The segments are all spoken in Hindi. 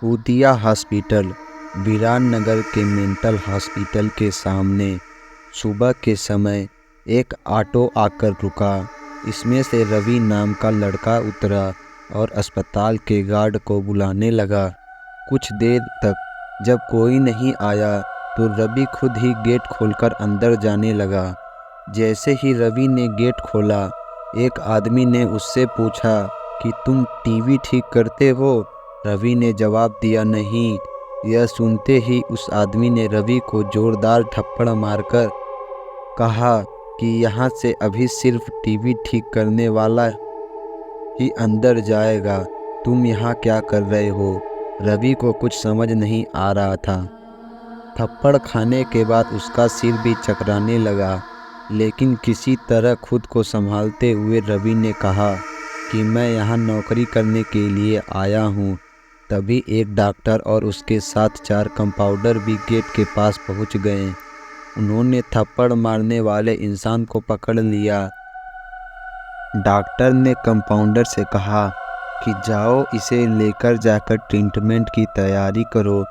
ऊतिया हॉस्पिटल, बिराननगर के मेंटल हॉस्पिटल के सामने सुबह के समय एक ऑटो आकर रुका। इसमें से रवि नाम का लड़का उतरा और अस्पताल के गार्ड को बुलाने लगा। कुछ देर तक जब कोई नहीं आया तो रवि खुद ही गेट खोलकर अंदर जाने लगा। जैसे ही रवि ने गेट खोला, एक आदमी ने उससे पूछा कि तुम टीवी ठीक करते हो? रवि ने जवाब दिया, नहीं। यह सुनते ही उस आदमी ने रवि को जोरदार थप्पड़ मारकर कहा कि यहाँ से अभी सिर्फ टीवी ठीक करने वाला ही अंदर जाएगा। तुम यहाँ क्या कर रहे हो? रवि को कुछ समझ नहीं आ रहा था। थप्पड़ खाने के बाद उसका सिर भी चकराने लगा, लेकिन किसी तरह खुद को संभालते हुए रवि ने कहा कि मैं यहाँ नौकरी करने के लिए आया हूँ। तभी एक डॉक्टर और उसके साथ 4 कंपाउंडर भी गेट के पास पहुँच गए। उन्होंने थप्पड़ मारने वाले इंसान को पकड़ लिया। डॉक्टर ने कंपाउंडर से कहा कि जाओ, इसे लेकर जाकर ट्रीटमेंट की तैयारी करो,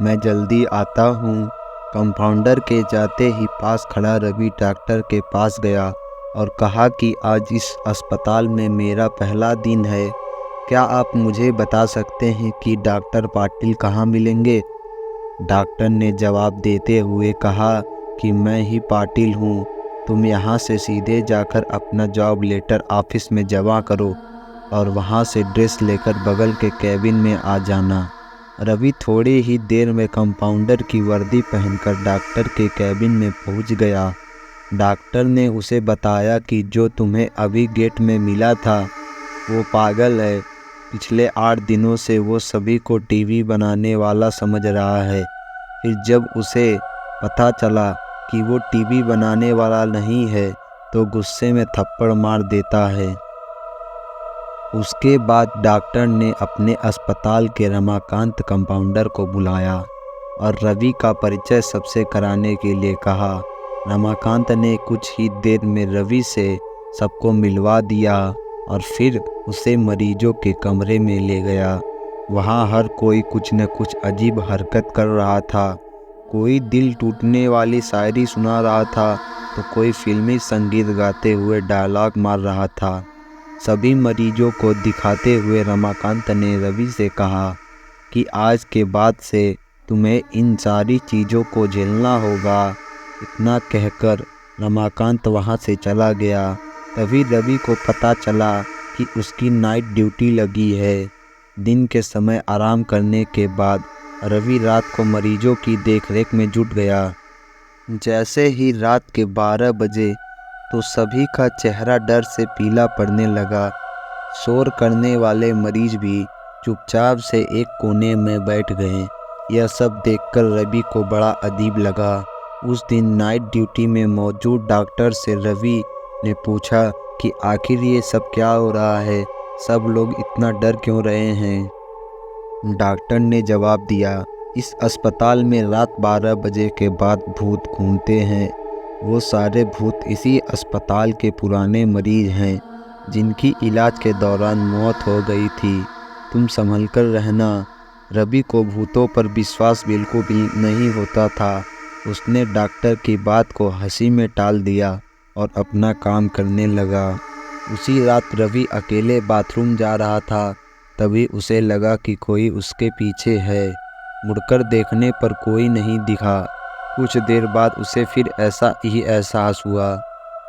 मैं जल्दी आता हूँ। कंपाउंडर के जाते ही पास खड़ा रवि डॉक्टर के पास गया और कहा कि आज इस अस्पताल में मेरा पहला दिन है। क्या आप मुझे बता सकते हैं कि डॉक्टर पाटिल कहाँ मिलेंगे? डॉक्टर ने जवाब देते हुए कहा कि मैं ही पाटिल हूँ। तुम यहाँ से सीधे जाकर अपना जॉब लेटर ऑफिस में जमा करो और वहाँ से ड्रेस लेकर बगल के कैबिन में आ जाना। रवि थोड़ी ही देर में कंपाउंडर की वर्दी पहनकर डॉक्टर के कैबिन में पहुँच गया। डॉक्टर ने उसे बताया कि जो तुम्हें अभी गेट में मिला था वो पागल है। पिछले 8 दिनों से वो सभी को टीवी बनाने वाला समझ रहा है। फिर जब उसे पता चला कि वो टीवी बनाने वाला नहीं है तो गुस्से में थप्पड़ मार देता है। उसके बाद डॉक्टर ने अपने अस्पताल के रमाकांत कंपाउंडर को बुलाया और रवि का परिचय सबसे कराने के लिए कहा। रमाकांत ने कुछ ही देर में रवि से सबको मिलवा दिया और फिर उसे मरीजों के कमरे में ले गया। वहाँ हर कोई कुछ न कुछ अजीब हरकत कर रहा था। कोई दिल टूटने वाली शायरी सुना रहा था तो कोई फिल्मी संगीत गाते हुए डायलॉग मार रहा था। सभी मरीजों को दिखाते हुए रमाकांत ने रवि से कहा कि आज के बाद से तुम्हें इन सारी चीज़ों को झेलना होगा। इतना कहकर रमाकांत वहाँ से चला गया। तभी रवि को पता चला कि उसकी नाइट ड्यूटी लगी है। दिन के समय आराम करने के बाद रवि रात को मरीजों की देखरेख में जुट गया। जैसे ही रात के 12 बजे तो सभी का चेहरा डर से पीला पड़ने लगा। शोर करने वाले मरीज भी चुपचाप से एक कोने में बैठ गए। यह सब देखकर रवि को बड़ा अजीब लगा। उस दिन नाइट ड्यूटी में मौजूद डॉक्टर से रवि ने पूछा कि आखिर ये सब क्या हो रहा है, सब लोग इतना डर क्यों रहे हैं? डॉक्टर ने जवाब दिया, इस अस्पताल में रात 12 बजे के बाद भूत घूमते हैं। वो सारे भूत इसी अस्पताल के पुराने मरीज हैं जिनकी इलाज के दौरान मौत हो गई थी। तुम संभल कर रहना। रवि को भूतों पर विश्वास बिल्कुल भी नहीं होता था। उसने डॉक्टर की बात को हंसी में टाल दिया और अपना काम करने लगा। उसी रात रवि अकेले बाथरूम जा रहा था। तभी उसे लगा कि कोई उसके पीछे है। मुड़कर देखने पर कोई नहीं दिखा। कुछ देर बाद उसे फिर ऐसा ही एहसास हुआ।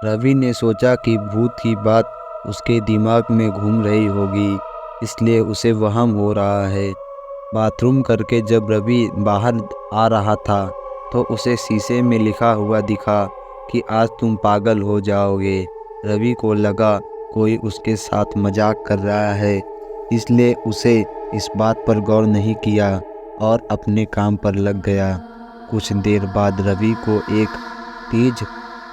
रवि ने सोचा कि भूत की बात उसके दिमाग में घूम रही होगी, इसलिए उसे वहम हो रहा है। बाथरूम करके जब रवि बाहर आ रहा था तो उसे शीशे में लिखा हुआ दिखा कि आज तुम पागल हो जाओगे। रवि को लगा कोई उसके साथ मजाक कर रहा है, इसलिए उसे इस बात पर गौर नहीं किया और अपने काम पर लग गया। कुछ देर बाद रवि को एक तेज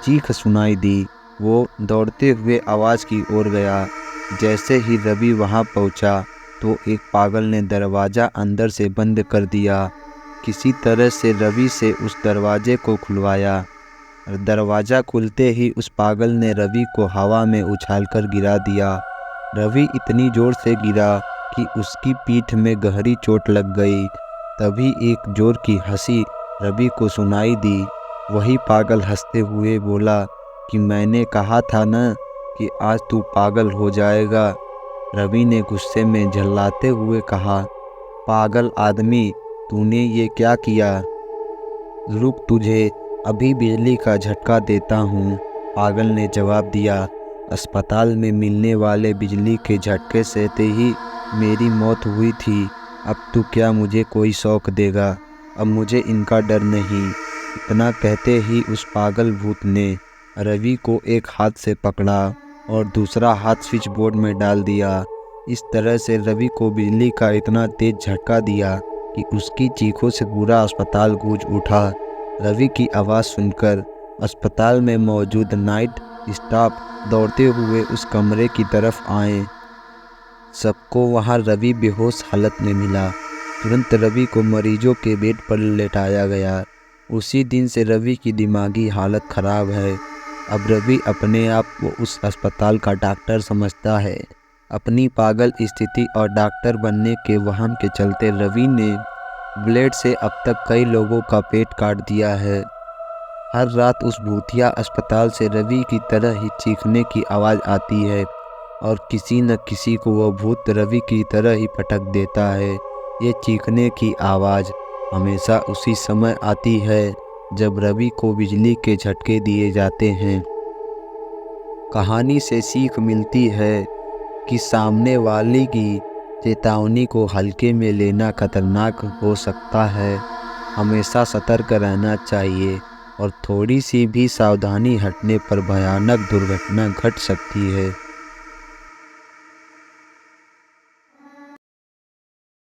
चीख सुनाई दी। वो दौड़ते हुए आवाज़ की ओर गया। जैसे ही रवि वहां पहुंचा तो एक पागल ने दरवाज़ा अंदर से बंद कर दिया। किसी तरह से रवि से उस दरवाजे को खुलवाया। दरवाज़ा खुलते ही उस पागल ने रवि को हवा में उछालकर गिरा दिया। रवि इतनी ज़ोर से गिरा कि उसकी पीठ में गहरी चोट लग गई। तभी एक जोर की हंसी रवि को सुनाई दी। वही पागल हंसते हुए बोला कि मैंने कहा था न कि आज तू पागल हो जाएगा। रवि ने गुस्से में झल्लाते हुए कहा, पागल आदमी, तूने ये क्या किया? रुक, तुझे अभी बिजली का झटका देता हूँ, पागल ने जवाब दिया। अस्पताल में मिलने वाले बिजली के झटके से ही मेरी मौत हुई थी। अब तू क्या मुझे कोई शौक देगा? अब मुझे इनका डर नहीं। इतना कहते ही उस पागल भूत ने रवि को एक हाथ से पकड़ा और दूसरा हाथ स्विच बोर्ड में डाल दिया। इस तरह से रवि को बिजली का इतना तेज झटका दिया कि उसकी चीखों से पूरा अस्पताल गूंज उठा। रवि की आवाज़ सुनकर अस्पताल में मौजूद नाइट स्टाफ दौड़ते हुए उस कमरे की तरफ आए। सबको वहां रवि बेहोश हालत में मिला। तुरंत रवि को मरीजों के बेड पर लेटाया गया। उसी दिन से रवि की दिमागी हालत ख़राब है। अब रवि अपने आप को उस अस्पताल का डॉक्टर समझता है। अपनी पागल स्थिति और डॉक्टर बनने के वहम के चलते रवि ने ब्लेड से अब तक कई लोगों का पेट काट दिया है। हर रात उस भूतिया अस्पताल से रवि की तरह ही चीखने की आवाज़ आती है और किसी न किसी को वह भूत रवि की तरह ही पटक देता है। ये चीखने की आवाज़ हमेशा उसी समय आती है जब रवि को बिजली के झटके दिए जाते हैं। कहानी से सीख मिलती है कि सामने वाले की चेतावनी को हल्के में लेना खतरनाक हो सकता है। हमेशा सतर्क रहना चाहिए और थोड़ी सी भी सावधानी हटने पर भयानक दुर्घटना घट सकती है।